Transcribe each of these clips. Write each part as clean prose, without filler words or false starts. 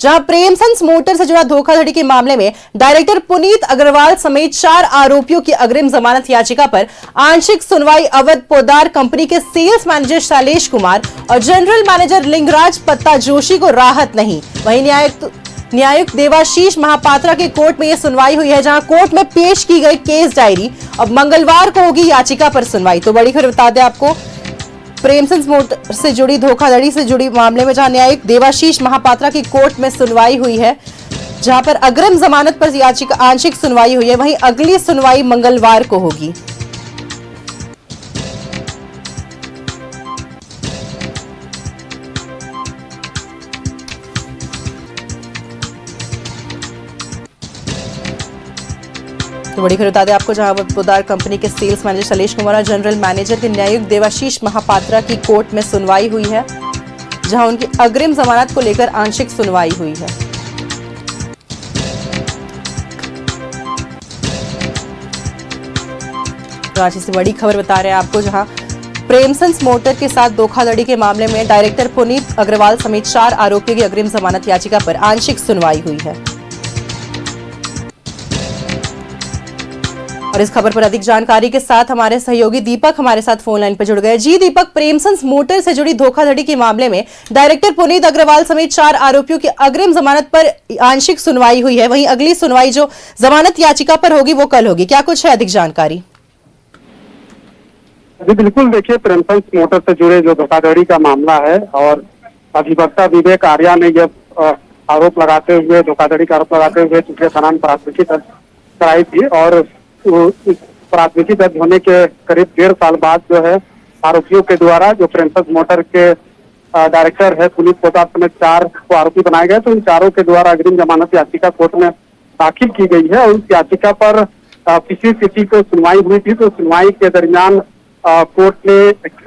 जहां प्रेमसंस मोटर से जुड़ा धोखाधड़ी के मामले में डायरेक्टर पुनीत अग्रवाल समेत 4 आरोपियों की अग्रिम जमानत याचिका पर आंशिक सुनवाई अवध पोदार कंपनी के सेल्स मैनेजर शैलेश कुमार और जनरल मैनेजर लिंगराज पत्ता जोशी को राहत नहीं। वहीं न्यायुक्त देवाशीष महापात्रा के कोर्ट में यह सुनवाई हुई है, जहां कोर्ट में पेश की गई केस डायरी अब मंगलवार को होगी याचिका पर सुनवाई। तो बड़ी खबर बता दें आपको, प्रेमसंस मोटर से जुड़ी धोखाधड़ी से जुड़ी मामले में जहां न्यायिक देवाशीष महापात्रा की कोर्ट में सुनवाई हुई है, जहां पर अग्रिम जमानत पर याचिका आंशिक सुनवाई हुई है, वहीं अगली सुनवाई मंगलवार को होगी। तो बड़ी खबर बता दें आपको, जहां पोदार कंपनी के सेल्स मैनेजर शैलेश कुमार और जनरल मैनेजर के न्यायिक देवाशीष महापात्रा की कोर्ट में सुनवाई हुई है, जहां उनकी अग्रिम जमानत को लेकर आंशिक सुनवाई हुई है। तो आज से बड़ी खबर बता रहे हैं आपको, जहां प्रेमसंस मोटर के साथ धोखाधड़ी के मामले में डायरेक्टर पुनीत अग्रवाल समेत 4 आरोपियों की अग्रिम जमानत याचिका पर आंशिक सुनवाई हुई है। और इस खबर पर अधिक जानकारी के साथ हमारे सहयोगी दीपक हमारे साथ फोन लाइन पर जुड़ गए। जी दीपक, प्रेमसंस मोटर से जुड़ी धोखाधड़ी के मामले में डायरेक्टर पुनीत अग्रवाल समेत 4 आरोपियों की अग्रिम जमानत पर आंशिक सुनवाई हुई है, वहीं अगली सुनवाई जो जमानत याचिका पर होगी वो कल होगी, क्या कुछ है अधिक जानकारी? जी बिल्कुल, देखिए प्रेमसंस मोटर से जुड़े जो धोखाधड़ी का मामला है और अधिवक्ता विवेक आर्या ने जब आरोप लगाते हुए धोखाधड़ी का आरोप लगाते हुए पिछले थाना में प्राथमिकी दर्ज कराई थी और प्राथमिकी दर्ज होने के करीब 1.5 साल बाद जो है आरोपियों के द्वारा जो प्रेमसंस मोटर के डायरेक्टर है पुनीत पोदार समेत 4 को आरोपी बनाए गए, तो इन चारों के द्वारा अग्रिम जमानत याचिका कोर्ट में दाखिल की गई है और उस याचिका पर पिछली तिथि को सुनवाई हुई थी। तो सुनवाई के दरमियान कोर्ट ने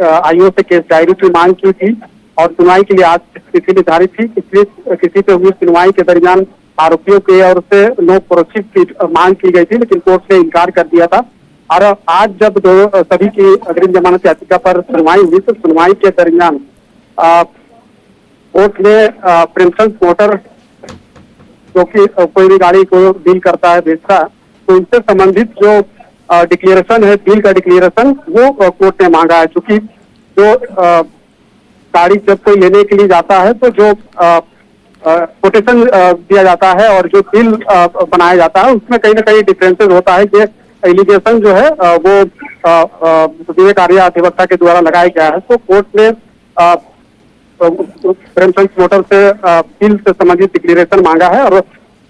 आईओ से केस डायरी की मांग की थी और सुनवाई के लिए आज तिथि निर्धारित थी। किसी पे हुई सुनवाई के दरमियान आरोपियों की ओर से नो प्रोसीड की मांग की गई थी, लेकिन कोर्ट ने इनकार कर दिया था। और आज जब सभी की अग्रिम जमानत याचिका पर सुनवाई हुई तो सुनवाई के दरमियान कोर्ट ने प्रेमसंस मोटर जो कि कोई भी गाड़ी को डील करता है, बेचता है, तो उनसे संबंधित जो डिक्लेरेशन है, डील का डिक्लेरेशन, वो कोर्ट ने मांगा है। चूंकि जो गाड़ी जब कोई लेने के लिए जाता है तो जो कोटेशन दिया जाता है और जो बिल बनाया जाता है उसमें कहीं ना कहीं डिफरेंसेस होता है। ये एलिगेशन जो है वो विवेक आर्या अधिवक्ता के द्वारा लगाया गया है। तो कोर्ट ने प्रेमसंस मोटर से बिल से संबंधित डिक्लेरेशन मांगा है और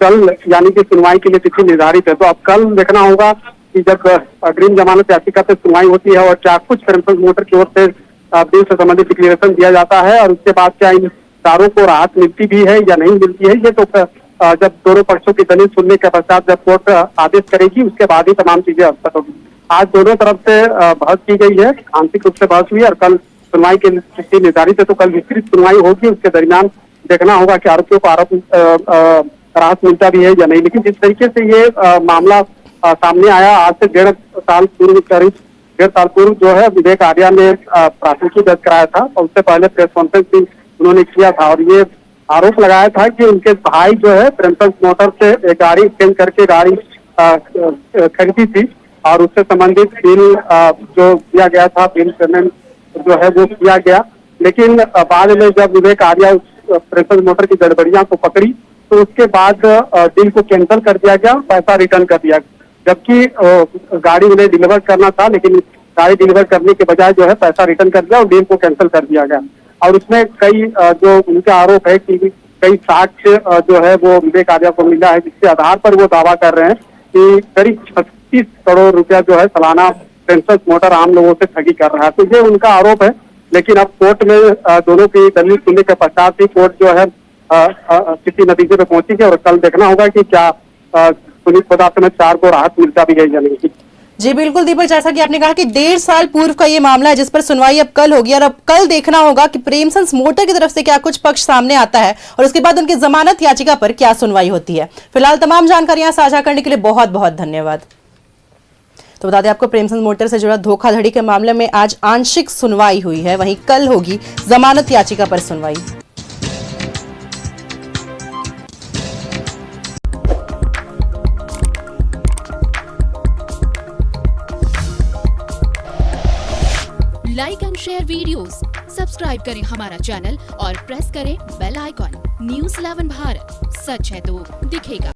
कल यानी कि सुनवाई के लिए तिथि निर्धारित है। तो अब कल देखना होगा कि जब अग्रिम जमानत याचिका पे सुनवाई होती है और क्या कुछ प्रेमसंस मोटर की ओर से बिल से संबंधित डिक्लेरेशन दिया जाता है और उसके बाद क्या इन चारों को राहत मिलती भी है या नहीं मिलती है, ये तो जब दोनों पक्षों की दलील सुनने के पश्चात जब कोर्ट आदेश करेगी उसके बाद ही तमाम चीजें हस्तगत होगी। आज दोनों तरफ से बहस की गई है, आंशिक रूप से बहस हुई और कल सुनवाई की तिथि निर्धारित है। तो कल विस्तृत सुनवाई होगी, उसके दरमियान देखना होगा कि आरोपियों को राहत मिलता भी है या नहीं। लेकिन जिस तरीके से ये मामला सामने आया, आज से 1.5 साल पूर्व, करीब 1.5 साल पूर्व जो है विवेक आर्या ने प्राथमिकी दर्ज कराया था और उससे पहले प्रेस कॉन्फ्रेंस भी उन्होंने किया था और ये आरोप लगाया था कि उनके भाई जो है प्रेमसंस मोटर से एक गाड़ी एक्सचेंज करके गाड़ी खरीदी थी और उससे संबंधित बिल जो दिया गया था, बिल पेमेंट जो है वो किया गया। लेकिन बाद में जब विवेक आर्या उस प्रेमसंस मोटर की गड़बड़ियां को पकड़ी तो उसके बाद बिल को कैंसिल कर दिया गया, पैसा रिटर्न कर दिया, जबकि गाड़ी उन्हें डिलीवर करना था, लेकिन गाड़ी डिलीवर करने के बजाय जो है पैसा रिटर्न कर दिया और बिल को कैंसिल कर दिया गया। और उसमें कई जो उनका आरोप है कि कई साक्ष्य जो है वो विवेक आर्या को मिला है, जिसके आधार पर वो दावा कर रहे हैं कि करीब 36 करोड़ रुपया जो है सालाना प्रेमसंस मोटर आम लोगों से ठगी कर रहा है। तो ये उनका आरोप है। लेकिन अब कोर्ट में दोनों की दलील सुनने के पश्चात ही कोर्ट जो है किसी नतीजे पे पहुंची है और कल देखना होगा कि क्या पुनीत पोदार समेत 4 को राहत मिलता भी है या नहीं। जी बिल्कुल दीपक, जैसा कि आपने कहा कि 1.5 साल पूर्व का ये मामला है जिस पर सुनवाई अब कल होगी और अब कल देखना होगा कि प्रेमसंस मोटर की तरफ से क्या कुछ पक्ष सामने आता है और उसके बाद उनकी जमानत याचिका पर क्या सुनवाई होती है। फिलहाल तमाम जानकारियां साझा करने के लिए बहुत बहुत धन्यवाद। तो बता दें आपको, प्रेमसंस मोटर से जुड़ा धोखाधड़ी के मामले में आज आंशिक सुनवाई हुई है, वहीं कल होगी जमानत याचिका पर सुनवाई। Like and share videos, subscribe करें हमारा चैनल और प्रेस करें बेल आइकॉन। News 11 भारत, सच है तो दिखेगा।